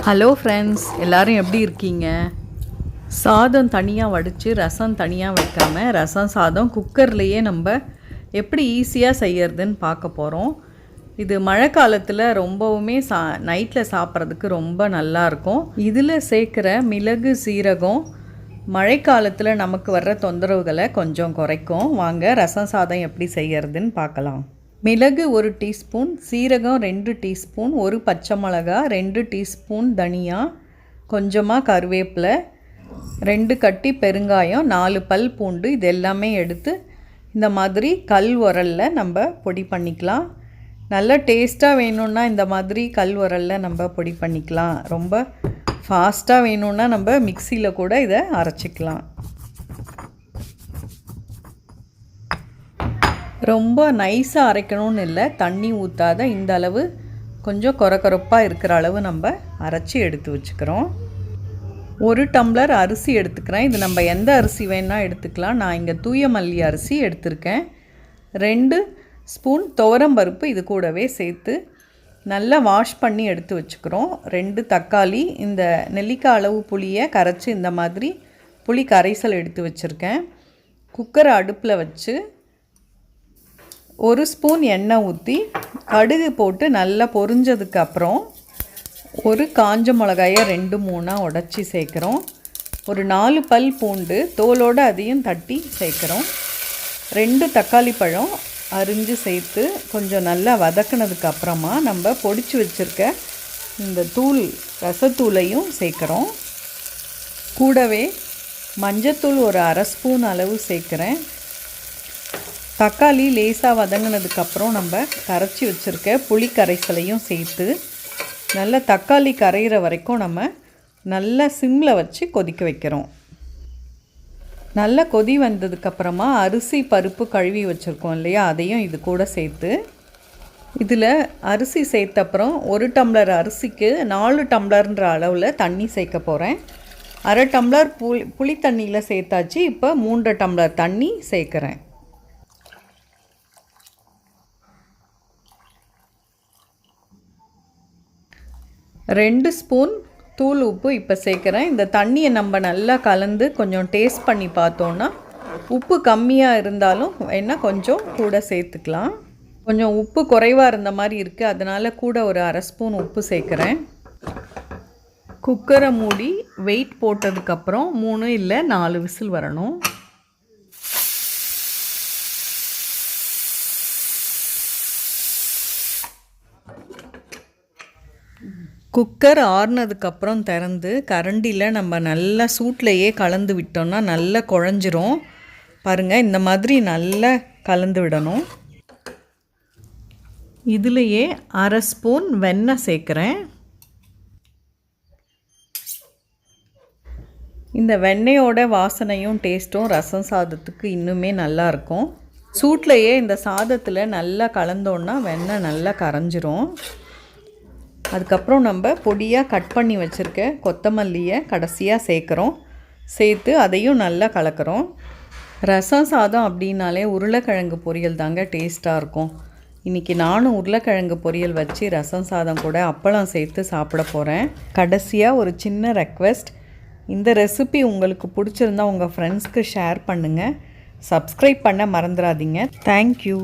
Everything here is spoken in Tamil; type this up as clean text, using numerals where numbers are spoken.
ஹலோ ஃப்ரெண்ட்ஸ், எல்லோரும் எப்படி இருக்கீங்க? சாதம் தனியாக வடித்து ரசம் தனியாக வைக்காமல் ரசம் சாதம் குக்கர்லேயே நம்ம எப்படி ஈஸியாக செய்யறதுன்னு பார்க்க போகிறோம். இது மழை காலத்தில் ரொம்பவுமே நைட்டில் சாப்பிட்றதுக்கு ரொம்ப நல்லாயிருக்கும். இதில் சேர்க்குற மிளகு சீரகம் மழைக்காலத்தில் நமக்கு வர்ற தொந்தரவுகளை கொஞ்சம் குறைக்கும். வாங்க ரசம் சாதம் எப்படி செய்யறதுன்னு பார்க்கலாம். மிளகு 1 டீஸ்பூன், சீரகம் 2 டீஸ்பூன், 1 பச்சை மிளகா, 2 டீஸ்பூன் தனியா, கொஞ்சமாக கருவேப்பிலை, 2 கட்டி பெருங்காயம், 4 பல் பூண்டு, இது எல்லாமே எடுத்து இந்த மாதிரி கல் உரலில் நம்ம பொடி பண்ணிக்கலாம். நல்லா டேஸ்ட்டாக வேணும்னா இந்த மாதிரி கல் உரலில் நம்ம பொடி பண்ணிக்கலாம். ரொம்ப ஃபாஸ்ட்டாக வேணும்னா நம்ம மிக்சியில் கூட இதை அரைச்சிக்கலாம். ரொம்ப நைஸாக அரைக்கணும்னு இல்லை, தண்ணி ஊற்றாத இந்த அளவு கொஞ்சம் கொரப்பாக இருக்கிற அளவு நம்ம அரைச்சி எடுத்து வச்சுக்கிறோம். 1 டம்ளர் அரிசி எடுத்துக்கிறேன். இது நம்ம எந்த அரிசி வேணால் எடுத்துக்கலாம். நான் இங்கே தூய மல்லி அரிசி எடுத்திருக்கேன். 2 ஸ்பூன் துவரம்பருப்பு இது கூடவே சேர்த்து நல்லா வாஷ் பண்ணி எடுத்து வச்சுக்கிறோம். 2 தக்காளி, இந்த நெல்லிக்காய் அளவு புளியை கரைச்சி இந்த மாதிரி புளி கரைசல் எடுத்து வச்சுருக்கேன். குக்கரை அடுப்பில் வச்சு 1 ஸ்பூன் எண்ணெய் ஊற்றி கடுகு போட்டு நல்லா பொரிஞ்சதுக்கப்புறம் 1 காஞ்ச மிளகாயை 2-3 உடச்சி சேர்க்குறோம். ஒரு 4 பல் பூண்டு தோலோடு அதையும் தட்டி சேர்க்குறோம். 2 தக்காளி பழம் அரிஞ்சு சேர்த்து கொஞ்சம் நல்லா வதக்கினதுக்கப்புறமா நம்ம பொடிச்சு வச்சுருக்க இந்த ரசத்தூளையும் சேர்க்குறோம். கூடவே மஞ்சத்தூள் ஒரு 1/2 ஸ்பூன் அளவு சேர்க்குறேன். தக்காளி லேசாக வதங்கினதுக்கப்புறம் நம்ம கரைச்சி வச்சுருக்க புளி கரைசலையும் சேர்த்து நல்லா தக்காளி கரைகிற வரைக்கும் நம்ம நல்லா சிம்மில் வச்சு கொதிக்க வைக்கிறோம். நல்லா கொதி வந்ததுக்கப்புறமா அரிசி பருப்பு கழுவி வச்சுருக்கோம் இல்லையா, அதையும் இது கூட சேர்த்து இதில் அரிசி சேர்த்தப்புறம் 1 டம்ளர் அரிசிக்கு 4 டம்ளர்ன்ற அளவில் தண்ணி சேர்க்க போகிறேன். 1/2 டம்ளர் புளி தண்ணியில் சேர்த்தாச்சு. இப்போ 3 டம்ளர் தண்ணி சேர்க்குறேன். 2 ஸ்பூன் தூள் உப்பு இப்போ சேர்க்குறேன். இந்த தண்ணியை நம்ம நல்லா கலந்து கொஞ்சம் டேஸ்ட் பண்ணி பார்த்தோன்னா உப்பு கம்மியாக இருந்தாலும் வேணால் கொஞ்சம் கூட சேர்த்துக்கலாம். கொஞ்சம் உப்பு குறைவாக இருந்த மாதிரி இருக்குது, அதனால் கூட ஒரு 1/2 ஸ்பூன் உப்பு சேர்க்குறேன். குக்கரை மூடி வெயிட் போட்டதுக்கப்புறம் 3 இல்லை 4 விசில் வரணும். குக்கர் ஆறுனதுக்கப்புறம் திறந்து கரண்டியில் நம்ம நல்லா சூட்லேயே கலந்து விட்டோம்னா நல்லா குழஞ்சிரும். பாருங்கள், இந்த மாதிரி நல்லா கலந்து விடணும். இதுலேயே 1/2 ஸ்பூன் வெண்ணெய் சேர்க்குறேன். இந்த வெண்ணெயோட வாசனையும் டேஸ்ட்டும் ரசம் சாதத்துக்கு இன்னுமே நல்லாயிருக்கும். சூட்லேயே இந்த சாதத்தில் நல்லா கலந்தோன்னா வெண்ணெய் நல்லா கரைஞ்சிரும். அதுக்கப்புறம் நம்ம பொடியாக கட் பண்ணி வச்சுருக்க கொத்தமல்லியை கடைசியாக சேர்க்குறோம். சேர்த்து அதையும் நல்லா கலக்கிறோம். ரசம் சாதம் அப்படின்னாலே உருளைக்கிழங்கு பொரியல் தாங்க டேஸ்ட்டாக இருக்கும். இன்றைக்கி நானும் உருளைக்கிழங்கு பொரியல் வச்சு ரசம் சாதம் கூட அப்பளம் சேர்த்து சாப்பிட போகிறேன். கடைசியாக ஒரு சின்ன ரெக்வெஸ்ட், இந்த ரெசிபி உங்களுக்கு பிடிச்சிருந்தா உங்கள் ஃப்ரெண்ட்ஸ்க்கு ஷேர் பண்ணுங்கள். சப்ஸ்கிரைப் பண்ண மறந்துடாதீங்க. தேங்க்யூ.